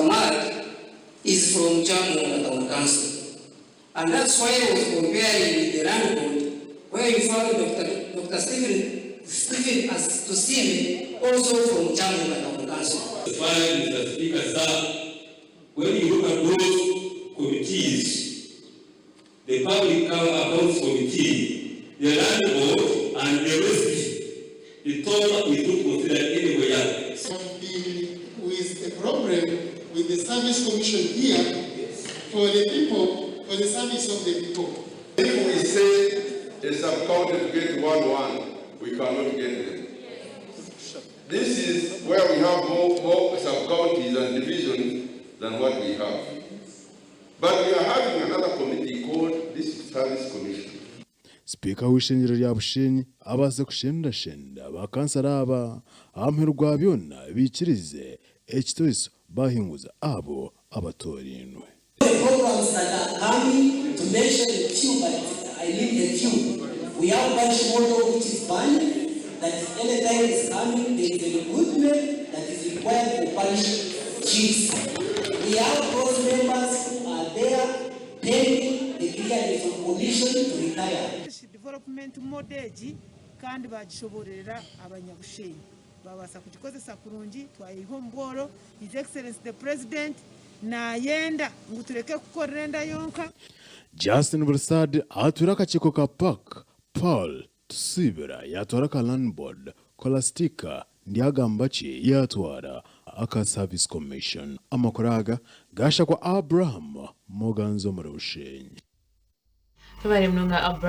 Muhammad is from Jammu Town Council. And that's why I was comparing with the land board, where you found Dr. Stephen Astusime, also from Jammu Town Council. As far as Mr. Speaker, sir, when you look at those committees, the public accounts committee, the land board, and the rest, the total we don't consider anywhere. With a problem with the service commission here for the people, for the service of the people. If we say a sub-county to get 1-1, we cannot get them. This is where we have more sub-counties and divisions than what we have. But we are having another committee called District Service Commission. Speaker w'ishingiro rya Bushenyi abaze kushendashenda bakansara aba amperwa byona bikirize ekitoiso bahinguza abo abatorinwe. Programs that are coming to mention a few, but I need a few. We have bunch model which is banned, that anytime is coming, there is a recruitment that is required for parish chiefs. We have those members who are there pending the clearance of condition to retire. Development model kandi bagishoborera abanyabushenyi babasa kugikozesa kurungi twayihomboro His Excellency the President na yenda ngutureke kukorenda yonka. Justin Bursad atura kachiko ka park Paul Tusibira yatwara ka land board Colastica ndiagambachi yatwara aka service commission amakoraga gasha kwa Abraham Moganzo Marushenyi. Tabari mnunga Abraham